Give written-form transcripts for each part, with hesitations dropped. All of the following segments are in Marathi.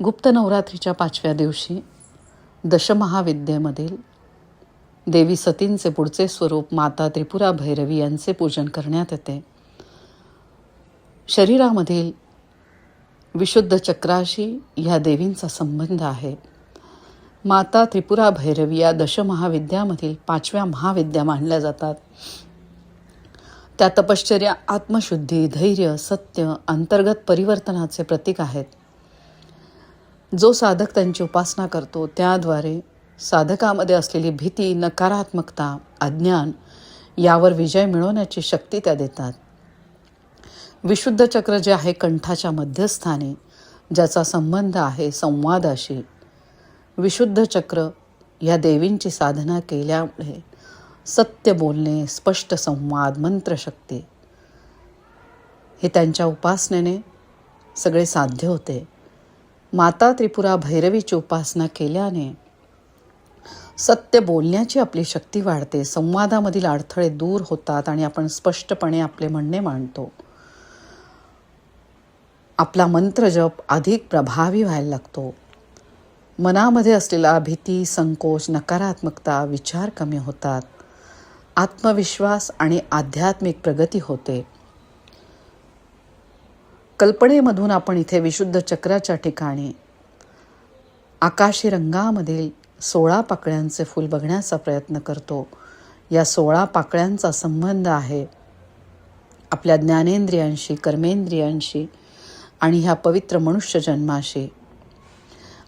गुप्त नवरात्रीच्या 5व्या दिवशी दशमहाविद्येमधील देवी सतींचे पुढचे स्वरूप माता त्रिपुरा भैरवी यांचे पूजन करण्यात येते. शरीरामधील विशुद्ध चक्राशी ह्या देवींचा संबंध आहे. माता त्रिपुरा भैरवी या दशमहाविद्यामधील 5व्या महाविद्या मानल्या जातात. त्या तपश्चर्या, आत्मशुद्धी, धैर्य, सत्य, अंतर्गत परिवर्तनाचे प्रतीक आहेत. जो साधक त्यांची उपासना करतो त्याद्वारे साधकामध्ये असलेली भीती, नकारात्मकता, अज्ञान यावर विजय मिळवण्याची शक्ती त्या देतात. विशुद्ध चक्र जे आहे कंठाच्या मध्यस्थानी, ज्याचा संबंध आहे संवादाशी. विशुद्ध चक्र या देवींची साधना केल्यामुळे सत्य बोलणे, स्पष्ट संवाद, मंत्रशक्ती हे त्यांच्या उपासनेने सगळे साध्य होते. माता त्रिपुरा भैरवीची उपासना केल्याने सत्य बोलण्याची आपली शक्ती वाढते, संवादामधील अडथळे दूर होतात आणि आपण स्पष्टपणे आपले म्हणणे मांडतो. आपला मंत्रजप अधिक प्रभावी व्हायला लागतो. मनामध्ये असलेला भीती, संकोच, नकारात्मकता, विचार कमी होतात. आत्मविश्वास आणि आध्यात्मिक प्रगती होते. कल्पनेमधून आपण इथे विशुद्ध चक्राच्या ठिकाणी आकाशी रंगामधील 16 पाकळ्यांचे फूल बघण्याचा प्रयत्न करतो. या 16 पाकळ्यांचा संबंध आहे आपल्या ज्ञानेंद्रियांशी, कर्मेंद्रियांशी आणि ह्या पवित्र मनुष्य जन्माशी.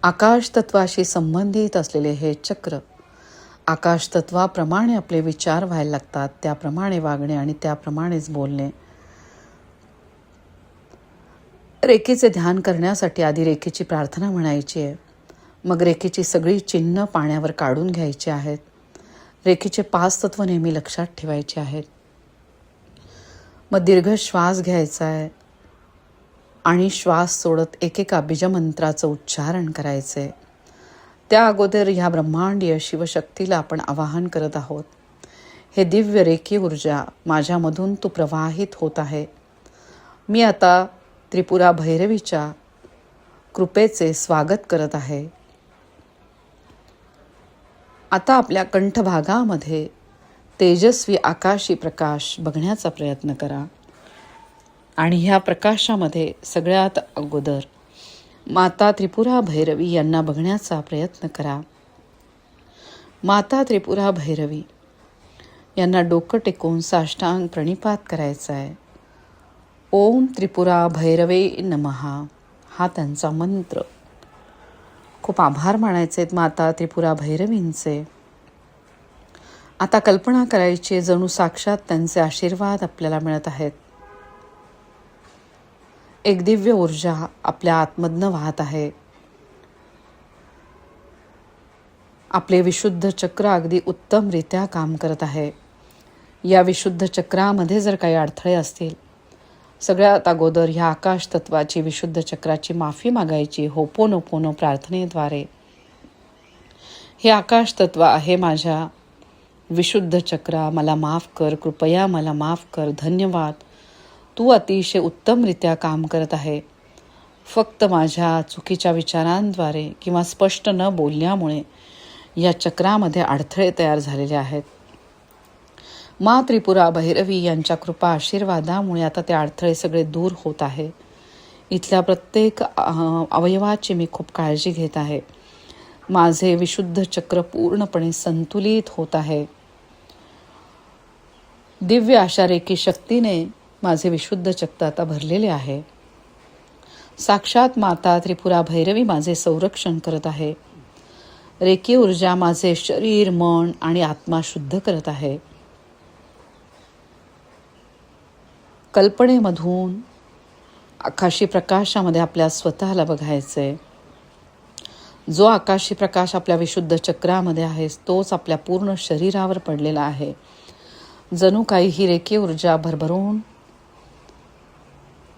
आकाश तत्वाशी संबंधित असलेले हे चक्र आकाश तत्वाप्रमाणे आपले विचार व्हायला लागतात, त्याप्रमाणे वागणे आणि त्याप्रमाणेच बोलणे. रेखेचे ध्यान करण्यासाठी आधी रेखेची प्रार्थना म्हणायची आहे. मग रेखेची सगळी चिन्ह पाण्यावर काढून घ्यायची आहेत. रेखेचे 5 तत्व नेहमी लक्षात ठेवायचे आहेत. मग दीर्घ श्वास घ्यायचा आहे आणि श्वास सोडत एकेका बीजमंत्राचं उच्चारण करायचं आहे. त्या अगोदर ह्या ब्रह्मांडीय शिवशक्तीला आपण आवाहन करत आहोत. हे दिव्य रेखी ऊर्जा माझ्यामधून तू प्रवाहित होत आहे. मी आता त्रिपुरा भैरवीच्या कृपेचे स्वागत करत आहे. आता आपल्या कंठभागामध्ये तेजस्वी आकाशी प्रकाश बघण्याचा प्रयत्न करा आणि ह्या प्रकाशामध्ये सगळ्यात अगोदर माता त्रिपुरा भैरवी यांना बघण्याचा प्रयत्न करा. माता त्रिपुरा भैरवी यांना डोकं टेकवून साष्टांग प्रणिपात करायचा आहे. ओम त्रिपुरा भैरवे नमहा हा त्यांचा मंत्र. खूप आभार मानायचे आहेत माता त्रिपुरा भैरवींचे. आता कल्पना करायची जणू साक्षात त्यांचे आशीर्वाद आपल्याला मिळत आहेत. एक दिव्य ऊर्जा आपल्या आतमधनं वाहत आहे. आपले विशुद्ध चक्र अगदी उत्तमरित्या काम करत आहे. या विशुद्ध चक्रामध्ये जर काही अडथळे असतील, सगळ्यात अगोदर ह्या आकाश तत्वाची, विशुद्ध चक्राची माफी मागायची होपोनोपोनो प्रार्थनेद्वारे. हे आकाश तत्व आहे माझ्या विशुद्ध चक्रा, मला माफ कर, कृपया मला माफ कर, धन्यवाद. तू अतिशय उत्तमरित्या काम करत आहे. फक्त माझ्या चुकीच्या विचारांद्वारे किंवा स्पष्ट न बोलण्यामुळे या चक्रामध्ये अडथळे तयार झालेले आहेत. मा त्रिपुरा भैरवी यांच्या कृपा आशीर्वादामुळे आता ते अडथळे सगळे दूर होत आहे. इथल्या प्रत्येक अवयवाची मी खूप काळजी घेत आहे. माझे विशुद्ध चक्र पूर्णपणे संतुलित होत आहे. दिव्य अशा रेखी शक्तीने माझे विशुद्ध चक्र आता भरलेले आहे. साक्षात माता त्रिपुरा भैरवी माझे संरक्षण करत आहे. रेखी ऊर्जा माझे शरीर, मन आणि आत्मा शुद्ध करत आहे. कल्पनेमधून आकाशी प्रकाशामध्ये आपल्या स्वतःला बघायचे. जो आकाशी प्रकाश आपल्या विशुद्ध चक्रामध्ये आहे तोच आपल्या पूर्ण शरीरावर पडलेला आहे. जणू काही ही रेखी ऊर्जा भरभरून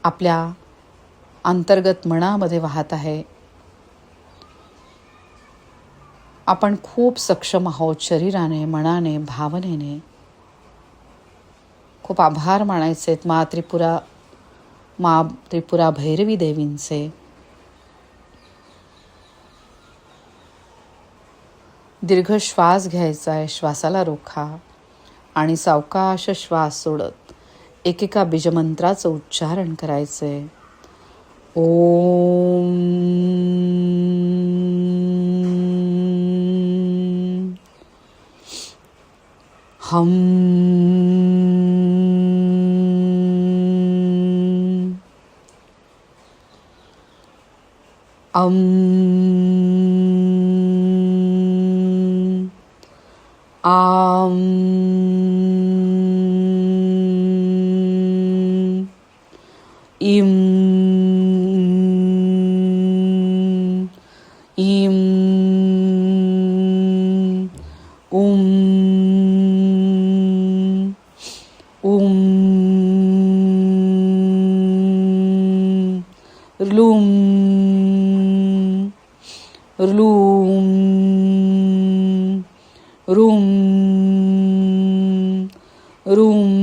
आपल्या अंतर्गत मनामध्ये वाहत आहे. आपण खूप सक्षम आहोत शरीराने, मनाने, भावनेने. खूप आभार मानायचे आहेत मा त्रिपुरा भैरवी देवींचे. दीर्घ श्वास घ्यायचा आहे, श्वासाला रोखा आणि सावकाश श्वास सोडत एकेका बीजमंत्राचं उच्चारण करायचंय. ओम हम अम आम इम इम उम उम लुम लुम रुम रुम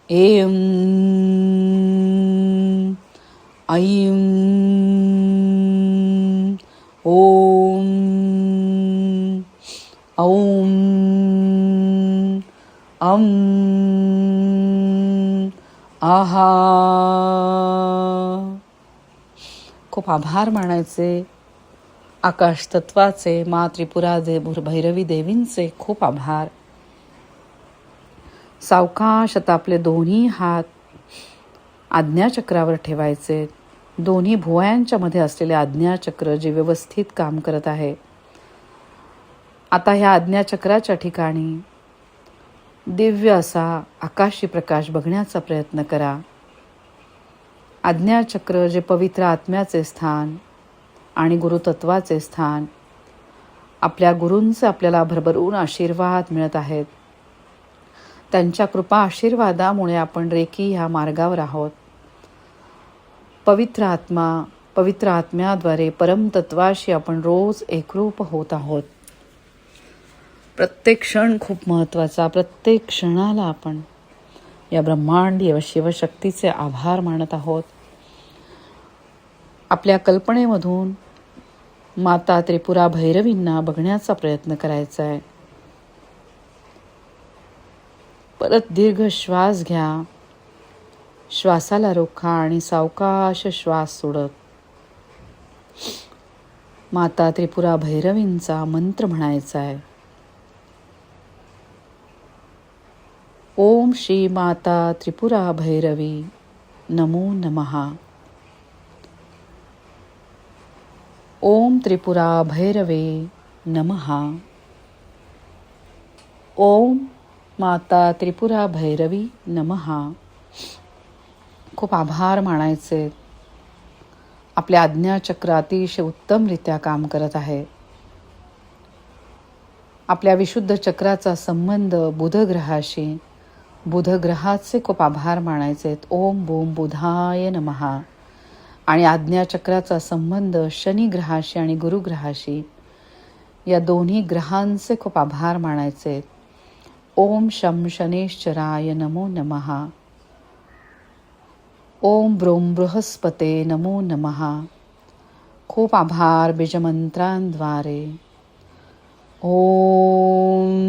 एम ऐं ओम औं अं आहा. खूप आभार मानायचे आकाश तत्वाचे, मा त्रिपुरा भैरवी देवींचे खूप आभार. सावकाश आता आपले दोन्ही हात आज्ञाचक्रावर ठेवायचे. दोन्ही भुवयांच्या मध्ये असलेले आज्ञाचक्र जे व्यवस्थित काम करत आहे. आता ह्या आज्ञाचक्राच्या ठिकाणी दिव्य असा आकाशी प्रकाश बघण्याचा प्रयत्न करा. आज्ञाचक्र जे पवित्र आत्म्याचे स्थान आणि गुरुतत्वाचे स्थान, आपल्या गुरूंचे आपल्याला भरभरून आशीर्वाद मिळत आहेत. त्यांच्या कृपा आशीर्वादामुळे आपण रेकी ह्या मार्गावर आहोत. पवित्र आत्म्याद्वारे परमतत्वाशी आपण रोज एकरूप होत आहोत. प्रत्येक क्षण खूप महत्त्वाचा. प्रत्येक क्षणाला आपण या ब्रह्मांडीय शिवशक्तीचे आभार मानत आहोत. आपल्या कल्पनेमधून माता त्रिपुरा भैरवींना बघण्याचा प्रयत्न करायचा आहे. परत दीर्घ श्वास घ्या, श्वासाला रोखा आणि सावकाश श्वास सोडत माता त्रिपुरा भैरवींचा मंत्र म्हणायचा आहे. ओम श्री माता त्रिपुरा भैरवी नमो नमः. ओम त्रिपुरा भैरवे नमः. ओम माता त्रिपुरा भैरवी नमः. खूप आभार मानायचे. आपल्या आज्ञाचक्र अतिशय उत्तमरित्या काम करत आहे. आपल्या विशुद्ध चक्राचा संबंध बुधग्रहाशी, बुधग्रहाचे खूप आभार मानायचे. ओम बोम बुधाय नमः. आणि आज्ञाचक्राचा संबंध शनिग्रहाशी आणि गुरुग्रहाशी, या दोन्ही ग्रहांचे खूप आभार मानायचे. ओम शं शनेश्चराय नमो नमः. ओम ब्रोम बृहस्पते नमो नमः. खूप आभार बीजमंत्रांद्वारे. ओम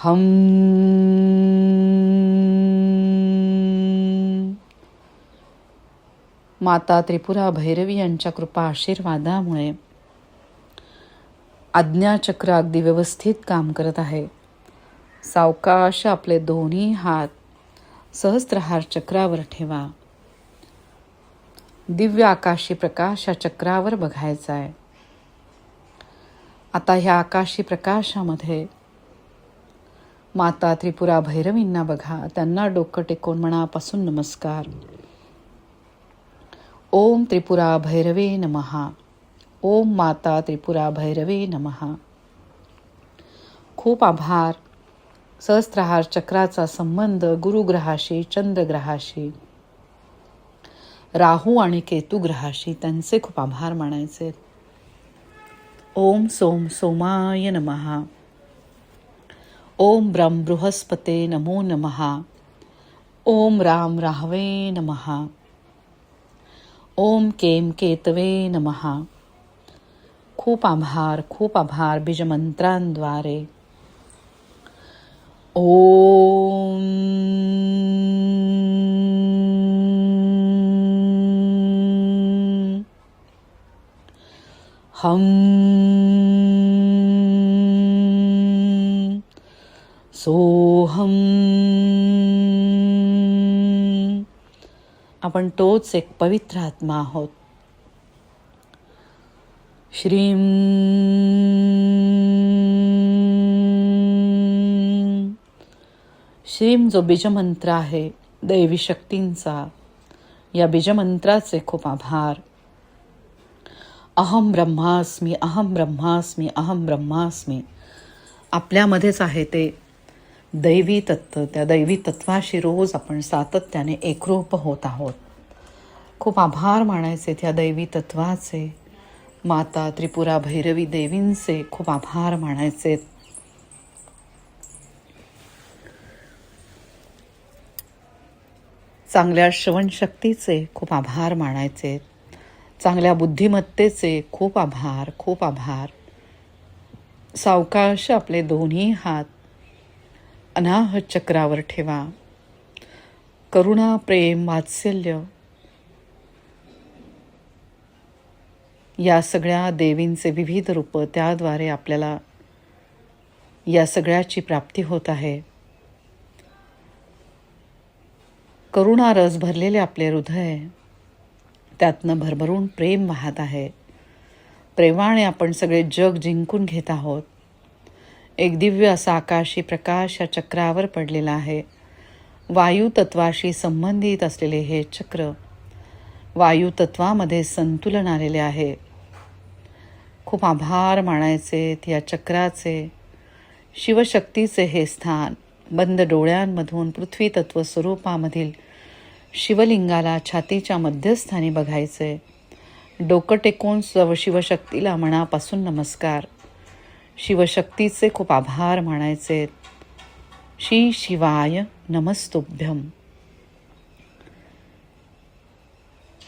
हम माता त्रिपुरा भैरवी यांच्या कृपा आशीर्वादामुळे आज्ञाचक्र अगदी व्यवस्थित काम करत आहे. सावकाश आपले दोन्ही हात सहस्त्रहार चक्रावर ठेवा. दिव्य आकाशी प्रकाश या चक्रावर बघायचा आहे. आता ह्या आकाशी प्रकाशामध्ये माता त्रिपुरा भैरवींना बघा. त्यांना डोकं टेकून मनापासून नमस्कार. ओम त्रिपुरा भैरवे नमः. ओम माता त्रिपुरा भैरवे नमः. खूप आभार. सहस्त्रहार चक्राचा संबंध गुरुग्रहाशी, चंद्रग्रहाशी, राहू आणि केतू ग्रहाशी, त्यांचे खूप आभार मानायचे. ओम सोम सोमाय नमः. ओम ब्रह्म बृहस्पते नमो नमः. ओम राम राहवे नमः. ओम केम केतवे नमः. खूप आभार बीजमंत्रांद्वारे. ओम हम सोहम. आपण तोच एक पवित्र आत्मा आहोत. श्रीम श्रीम जो बीजमंत्र आहे दैवी शक्तींचा, या बीजमंत्राचे खूप आभार. अहम ब्रह्मास्मी, अहम ब्रह्मास्मी, अहम ब्रह्मास्मी. आपल्यामध्येच आहे ते दैवी तत्व. त्या दैवी तत्वाशी रोज आपण सातत्याने एकरूप होत आहोत. खूप आभार मानायचे त्या दैवी तत्वाचे. माता त्रिपुरा भैरवी देवींचे खूप आभार मानायचे. चांगल्या श्रवणशक्तीचे खूप आभार मानायचे. चांगल्या बुद्धिमत्तेचे खूप आभार, खूप आभार. सावकाश आपले दोन्ही हात अनाहत चक्रावर ठेवा. करुणा, प्रेम, वात्सल्य या सगळ्या देवींचे विविध रूप, त्याद्वारे आपल्याला या सगळ्याची प्राप्ती होत आहे. करुणा रस भरलेले आपले हृदय, त्यातनं भरभरून प्रेम वाहत आहे. प्रेमाने आपण सगळे जग जिंकून घेत आहोत. एक दिव्य असा आकाशी प्रकाश या चक्रावर पडलेला आहे. वायू तत्वाशी संबंधित असलेले हे चक्र वायू तत्वामध्ये संतुलन आलेले आहे. खूप आभार मानायचे या चक्राचे. शिवशक्तीचे हे स्थान. बंद डोळ्यांमधून पृथ्वी तत्व स्वरूपामधील शिवलिंगाला छातीच्या मध्यस्थानी बघायचे. डोकं टेकून शिवशक्तीला मनापासून नमस्कार. शिवशक्तीचे खूप आभार मानायचे. श्री शिवाय नमस्तुभ्यम.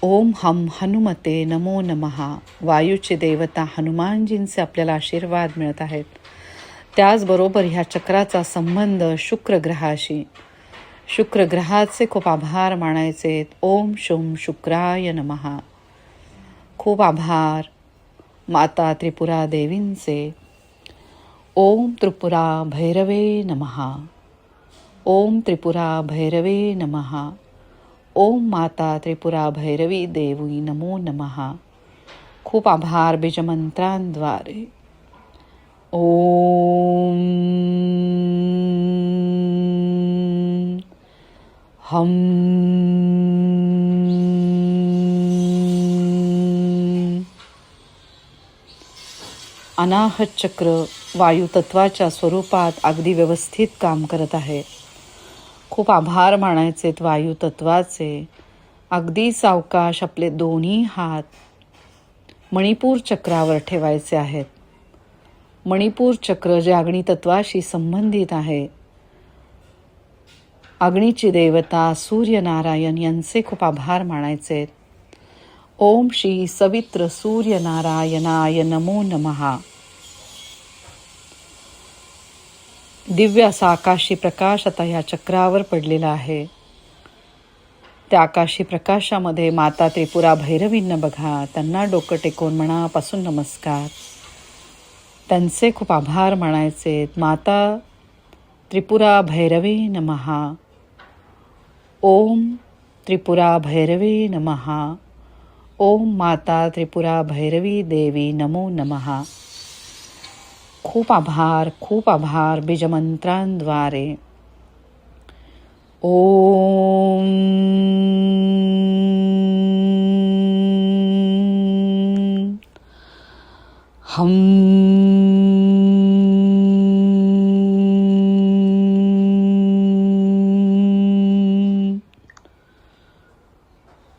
ओम हम हनुमते नमो नमः. वायूचे देवता हनुमानजींचे आपल्याला आशीर्वाद मिळत आहेत. त्याचबरोबर ह्या चक्राचा संबंध शुक्र ग्रहाशी. शुक्र ग्रहाचे खूप आभार मानायचे. ओम शोम शुक्राय नमः. खूप आभार माता त्रिपुरा देवींचे. ओम त्रिपुरा भैरवे नमः. ओम त्रिपुरा भैरवे नमः. ओम माता त्रिपुरा भैरवी देवी नमो नमः. खूप आभार बीजमंत्रांद्वारे. ओम हम अनाहत चक्र वायू तत्वाच्या स्वरूपात अगदी व्यवस्थित काम करत आहे. खूप आभार मानायचे वायू तत्वाचे. अगदी सावकाश आपले दोन्ही हात मणिपूर चक्रावर ठेवायचे आहेत. मणिपूर चक्र जे अग्नी तत्वाशी संबंधित आहे. अग्नीची देवता सूर्यनारायण यांचे खूप आभार मानायचे. ओम श्री सवित्र सूर्यनारायणाय नमो नमः. दिव्य असा आकाशी प्रकाश आता या चक्रावर पडलेला आहे. त्या आकाशी प्रकाशामध्ये माता त्रिपुरा भैरवींना बघा. त्यांना डोकं टेकून मनापासून नमस्कार. त्यांचे खूप आभार मानायचे. माता त्रिपुरा भैरवी नमः. ओम त्रिपुरा भैरवी नमः. ओम माता त्रिपुरा भैरवी देवी नमो नमः. खूप आभार बीजमंत्रांद्वारे. ओम हम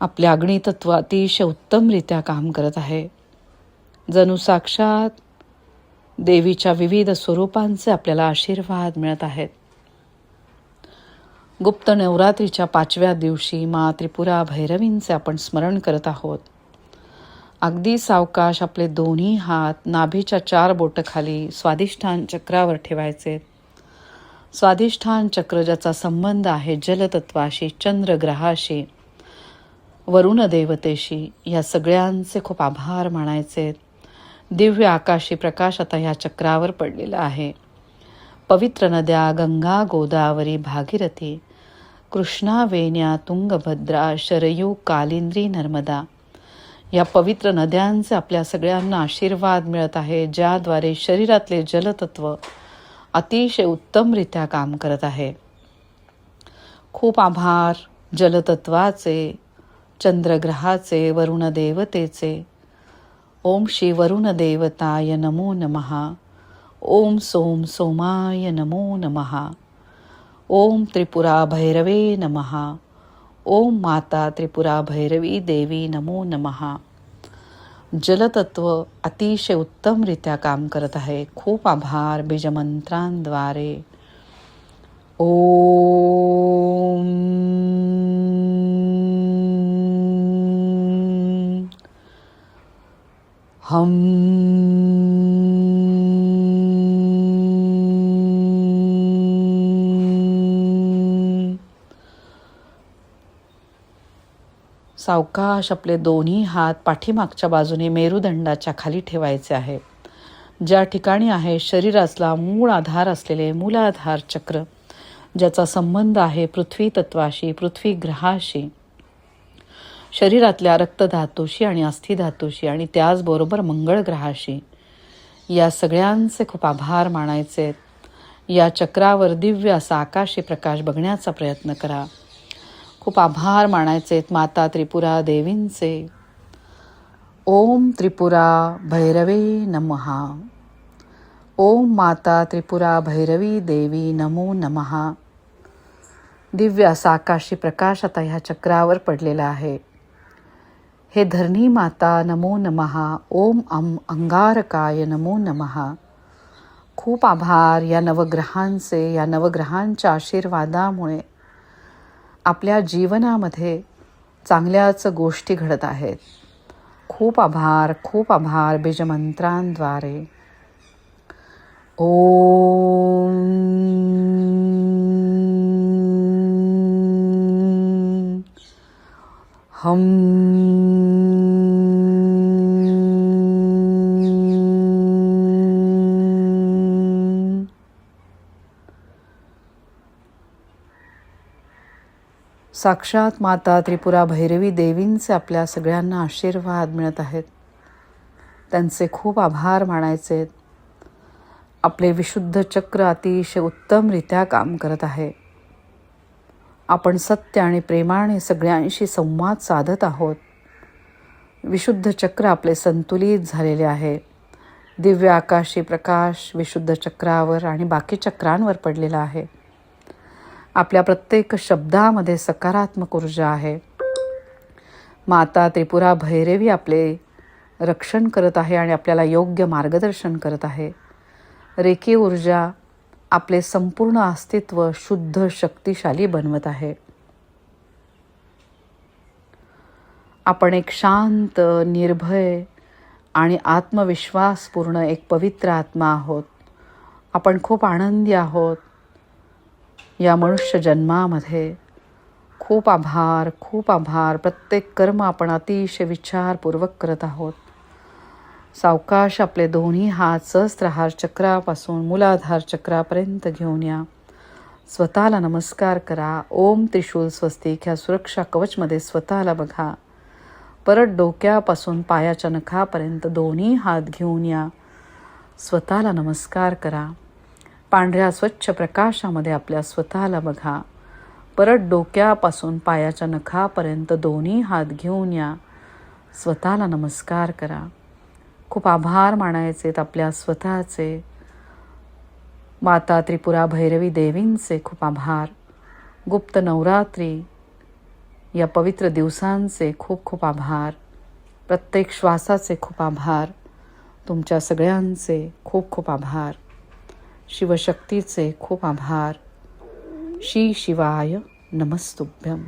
आपले अग्नितत्व अतिशय उत्तमरित्या काम करत आहे. जणू साक्षात देवीच्या विविध स्वरूपांचे आपल्याला आशीर्वाद मिळत आहेत. गुप्त नवरात्रीच्या 5व्या दिवशी मा त्रिपुरा भैरवींचे आपण स्मरण करत आहोत. अगदी सावकाश आपले दोन्ही हात नाभीच्या 4 बोटं स्वादिष्ठान चक्रावर ठेवायचे. स्वादिष्ठान चक्र ज्याचा संबंध आहे जलतत्वाशी, चंद्रग्रहाशी, वरुण देवतेशी, या सगळ्यांचे खूप आभार मानायचे. दिव्य आकाशी प्रकाश आता ह्या चक्रावर पडलेला आहे. पवित्र नद्या गंगा, गोदावरी, भागीरथी, कृष्णा, वेण्या, तुंगभद्रा, शरयू, कालिंदी, नर्मदा या पवित्र नद्यांचे आपल्या सगळ्यांना आशीर्वाद मिळत आहे, ज्याद्वारे शरीरातले जलतत्व अतिशय उत्तमरित्या काम करत आहे. खूप आभार जलतत्वाचे, चंद्रग्रहाचे, वरुण देवतेचे. ओम श्री वरुण देवताय नमो नमः. ओम सोम सोमाय नमो नमः. ओम त्रिपुरा भैरवे नमः. ओम माता त्रिपुरा भैरवी देवी नमो नमः. जलतत्व अतिशय उत्तमरित्या काम करत आहे. खूप आभार बीजमंत्रांद्वारे. ओम हम सावकाश आपले दोन्ही हात पाठीमागच्या बाजूने मेरुदंडाच्या खाली ठेवायचे आहे. ज्या ठिकाणी आहे शरीराचा मूळ आधार असलेले मूलाधार चक्र, ज्याचा संबंध आहे पृथ्वी तत्वाशी, पृथ्वी ग्रहाशी, शरीरातल्या रक्तधातूशी आणि अस्थिधातूशी आणि त्याचबरोबर मंगळ ग्रहाशी, या सगळ्यांचे खूप आभार मानायचे. या चक्रावर दिव्य असा आकाशी प्रकाश बघण्याचा प्रयत्न करा. खूप आभार मानायचे माता त्रिपुरा देवींचे. ओम त्रिपुरा भैरवे नमः. ओम माता त्रिपुरा भैरवी देवी नमो नमः. दिव्य असा आकाशी प्रकाश आता ह्या चक्रावर पडलेला आहे. हे धरणी माता नमो नमः. ओम अंगारकाय नमो नमः. खूप आभार या नवग्रहांचे. या नवग्रहांच्या आशीर्वादामुळे आपल्या जीवनामध्ये चांगल्याच गोष्टी घडत आहेत. खूप आभार बीजमंत्रांद्वारे. ओम हम साक्षात माता त्रिपुरा भैरवी देवींचे आपल्या सगळ्यांना आशीर्वाद मिळत आहेत. त्यांचे खूप आभार मानायचे. आपले विशुद्ध चक्र अतिशय उत्तमरित्या काम करत आहे. आपण सत्य आणि प्रेमाने सगळ्यांशी संवाद साधत आहोत. विशुद्ध चक्र आपले संतुलित झालेले आहे. दिव्य आकाशी प्रकाश विशुद्ध चक्रावर आणि बाकी चक्रांवर पडलेला आहे. आपल्या प्रत्येक शब्दामध्ये सकारात्मक ऊर्जा आहे. माता त्रिपुरा भैरवी आपले रक्षण करत आहे आणि आपल्याला योग्य मार्गदर्शन करत आहे. रेखी ऊर्जा आपले संपूर्ण अस्तित्व शुद्ध शक्तिशाली बनवत आहे. आपण एक शांत, निर्भय आणि आत्मविश्वासपूर्ण एक पवित्र आत्मा आहोत. आपण खूप आनंदी आहोत या मनुष्य जन्मामध्ये. खूप आभार. प्रत्येक कर्म आपण अतिशय विचारपूर्वक करत आहोत. सावकाश आपले दोन्ही हात सहस्त्रहार चक्रापासून मूलाधार चक्रापर्यंत घेऊन या. स्वतःला नमस्कार करा. ओम त्रिशूल स्वस्तिक ह्या सुरक्षा कवचमध्ये स्वतःला बघा. परत डोक्यापासून पायाच्या नखापर्यंत दोन्ही हात घेऊन या. स्वतःला नमस्कार करा. पांढऱ्या स्वच्छ प्रकाशामध्ये आपल्या स्वतःला बघा. परत डोक्यापासून पायाच्या नखापर्यंत दोन्ही हात घेऊन या. स्वतःला नमस्कार करा. खूप आभार मानायचे आपल्या स्वतःचे. माता त्रिपुरा भैरवी देवींचे खूप आभार. गुप्त नवरात्री या पवित्र दिवसांचे खूप खूप आभार. प्रत्येक श्वासाचे खूप आभार. तुमच्या सगळ्यांचे खूप खूप आभार. शिवशक्तीचे खूप आभार. श्री शिवाय नमस्तुभ्यं.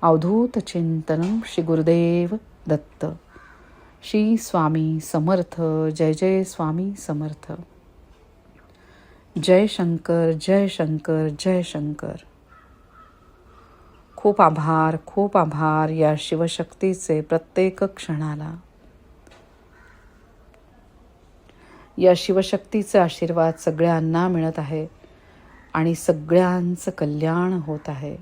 अवधूत चिंतनं श्री गुरुदेव दत्त. श्री स्वामी समर्थ. जय जय स्वामी समर्थ. जय शंकर, जय शंकर, जय शंकर. खूप आभार, खूप आभार या शिवशक्तीचे प्रत्येक क्षणाला. या शिवशक्तीचे आशीर्वाद सगळ्यांना मिळत आहे आणि सगळ्यांचं कल्याण होत आहे.